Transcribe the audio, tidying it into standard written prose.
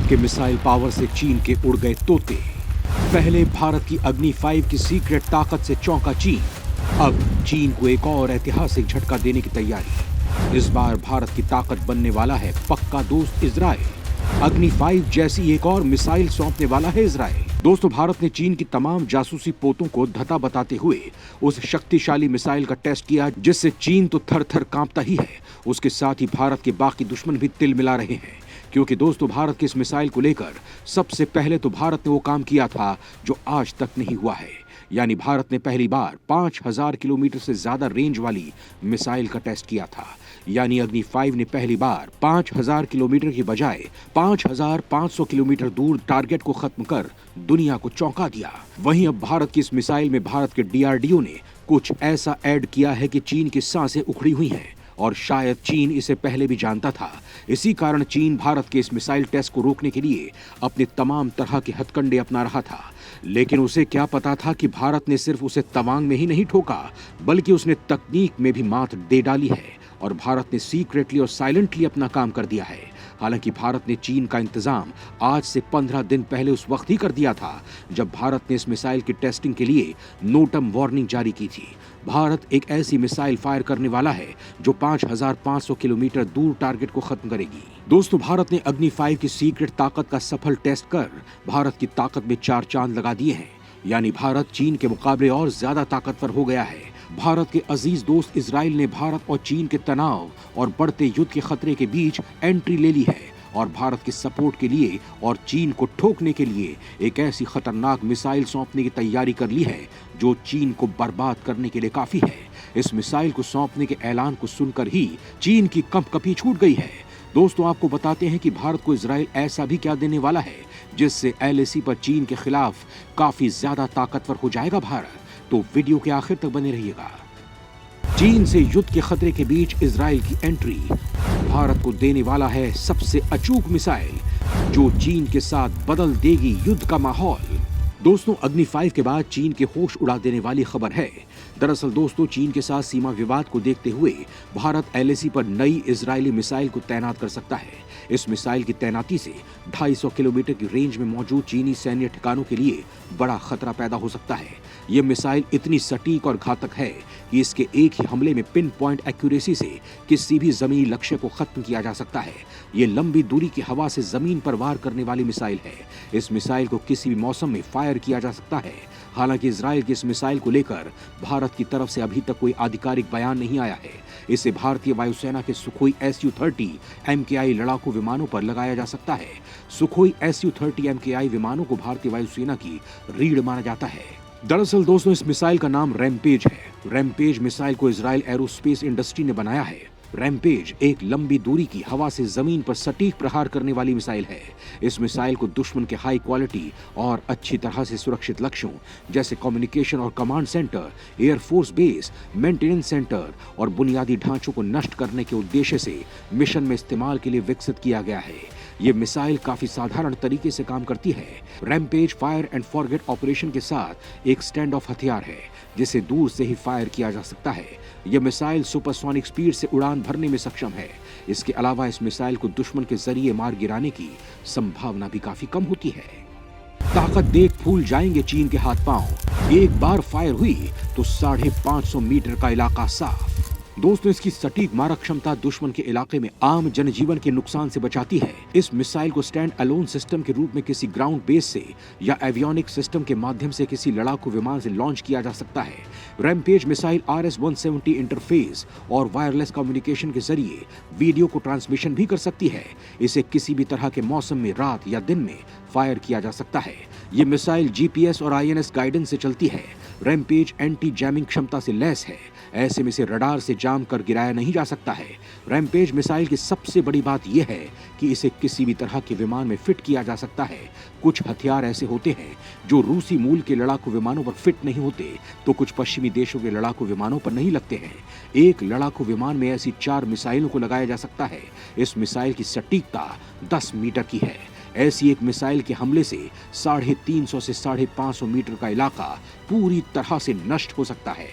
भारत के missile power से चीन के उड़ गए तोते। पहले भारत की अग्नि 5 की सीक्रेट ताकत से चौंका चीन। अब चीन को एक और ऐतिहासिक झटका देने की तैयारी। इस बार भारत की ताकत बनने वाला है पक्का दोस्त इजराइल। अग्नि 5 जैसी एक और मिसाइल सौंपने वाला है इजराइल। दोस्तों, भारत ने चीन की तमाम जासूसी पोतों को धता बताते हुए उस शक्तिशाली मिसाइल का टेस्ट किया जिससे चीन तो थर थर कांपता ही है, उसके साथ ही भारत के बाकी दुश्मन भी तिल मिला रहे हैं। क्योंकि दोस्तों, भारत के इस मिसाइल को लेकर सबसे पहले तो भारत ने वो काम किया था जो आज तक नहीं हुआ है। यानी भारत ने पहली बार 5000 किलोमीटर से ज्यादा रेंज वाली मिसाइल का टेस्ट किया था। यानी अग्नि 5 ने पहली बार 5000 किलोमीटर की बजाय 5500 किलोमीटर दूर टारगेट को खत्म कर दुनिया को चौंका दिया। वहीं अब भारत की इस मिसाइल में भारत के डीआरडीओ ने कुछ ऐसा ऐड किया है कि चीन की सांसें उखड़ी हुई हैं और शायद चीन इसे पहले भी जानता था। इसी कारण चीन भारत के इस मिसाइल टेस्ट को रोकने के लिए अपने तमाम तरह के हथकंडे अपना रहा था। लेकिन उसे क्या पता था कि भारत ने सिर्फ उसे तवांग में ही नहीं ठोका, बल्कि उसने तकनीक में भी मात दे डाली है और भारत ने सीक्रेटली और साइलेंटली अपना काम कर दिया है। हालांकि भारत ने चीन का इंतजाम आज से 15 दिन पहले उस वक्त ही कर दिया था जब भारत ने इस मिसाइल की टेस्टिंग के लिए नोटम वार्निंग जारी की थी। भारत एक ऐसी मिसाइल फायर करने वाला है जो 5500 किलोमीटर दूर टारगेट को खत्म करेगी। दोस्तों, भारत ने अग्नि 5 की सीक्रेट ताकत का सफल टेस्ट कर भारत की ताकत में 4 चांद लगा दिए हैं। यानी भारत चीन के मुकाबले और ज्यादा ताकतवर हो गया है। भारत के अजीज दोस्त इजराइल ने भारत और चीन के तनाव और बढ़ते युद्ध के खतरे के बीच एंट्री ले ली है और भारत के सपोर्ट के लिए और चीन को ठोकने के लिए एक ऐसी खतरनाक मिसाइल सौंपने की तैयारी कर ली है जो चीन को बर्बाद करने के लिए काफी है। इस मिसाइल को सौंपने के ऐलान को सुनकर ही चीन की कंपकपी छूट गई है। दोस्तों, आपको बताते हैं कि भारत को इजराइल ऐसा भी क्या देने वाला है जिससे एलएसी पर चीन के खिलाफ काफी ज्यादा ताकतवर हो जाएगा भारत। तो वीडियो के आखिर तक बने रहिएगा। चीन से युद्ध के खतरे के बीच इजराइल की एंट्री भारत को देने वाला है सबसे अचूक मिसाइल जो चीन के साथ बदल देगी युद्ध का माहौल। दोस्तों, अग्नि 5 के बाद चीन के होश उड़ा देने वाली खबर है। दरअसल दोस्तों, चीन के साथ सीमा विवाद को देखते हुए भारत एलएसी पर नई इजरायली मिसाइल को तैनात कर सकता है। इस मिसाइल की तैनाती से 250 किलोमीटर की रेंज में मौजूद चीनी सैन्य ठिकानों के लिए बड़ा खतरा पैदा हो सकता है। ये मिसाइल इतनी सटीक और घातक है कि इसके एक ही हमले में पिन पॉइंट एक्यूरेसी से किसी भी जमीनी लक्ष्य को खत्म किया जा सकता है। ये लंबी दूरी की हवा से जमीन पर वार करने वाली मिसाइल है। इस मिसाइल को किसी भी मौसम में फायर किया जा सकता है। हालांकि इजराइल की इस मिसाइल को लेकर भारत की तरफ से अभी तक कोई आधिकारिक बयान नहीं आया है। इसे भारतीय वायुसेना के सुखोई Su-30 MKI लड़ाकू विमानों पर लगाया जा सकता है। सुखोई Su-30 MKI विमानों को भारतीय वायुसेना की रीढ़ माना जाता है। दरअसल दोस्तों, इस मिसाइल का नाम रैमपेज है। रैमपेज मिसाइल को इजराइल एरोस्पेस इंडस्ट्री ने बनाया है। रैमपेज एक लंबी दूरी की हवा से जमीन पर सटीक प्रहार करने वाली मिसाइल है। इस मिसाइल को दुश्मन के हाई क्वालिटी और अच्छी तरह से सुरक्षित लक्ष्यों जैसे कम्युनिकेशन और command centre, air force base, maintenance centre और बुनियादी ढांचों को नष्ट करने के उद्देश्य से मिशन में इस्तेमाल के लिए विकसित किया गया है। ये मिसाइल काफी साधारण तरीके से काम करती है। Rampage fire and forget operation के साथ एक स्टैंड ऑफ हथियार है जिसे दूर से ही फायर किया जा सकता है। यह मिसाइल सुपरसोनिक स्पीड से उड़ान भरने में सक्षम है। इसके अलावा इस मिसाइल को दुश्मन के जरिए मार गिराने की संभावना भी काफी कम होती है। ताकत देख फूल जाएंगे चीन के हाथ पांव। एक बार फायर हुई तो 550 मीटर का इलाका साफ। दोस्तों, इसकी सटीक मारक क्षमता दुश्मन के इलाके में आम जनजीवन के नुकसान से बचाती है। इस मिसाइल को स्टैंड अलोन सिस्टम के रूप में किसी ग्राउंड बेस से या एवियोनिक सिस्टम के माध्यम से किसी लड़ाकू विमान से लॉन्च किया जा सकता है। रैमपेज मिसाइल RS-170 इंटरफेस और वायरलेस कम्युनिकेशन के जरिए वीडियो को ट्रांसमिशन भी कर सकती है। इसे किसी भी तरह के मौसम में रात या दिन में फायर किया जा सकता है। ये मिसाइल GPS और INS गाइडेंस से चलती है। रैमपेज एंटी जैमिंग क्षमता से लैस है। ऐसे में इसे रडार से जाम कर गिराया नहीं जा सकता है। रैमपेज मिसाइल की सबसे बड़ी बात यह है कि इसे किसी भी तरह के विमान में फिट किया जा सकता है। कुछ हथियार ऐसे होते हैं जो रूसी मूल के लड़ाकू विमानों पर फिट नहीं होते तो कुछ पश्चिमी देशों के लड़ाकू विमानों पर नहीं लगते हैं। एक लड़ाकू विमान में ऐसी 4 मिसाइलों को लगाया जा सकता है। इस मिसाइल की सटीकता 10 मीटर की है। ऐसी एक मिसाइल के हमले से 350 से 550 मीटर का इलाका पूरी तरह से नष्ट हो सकता है।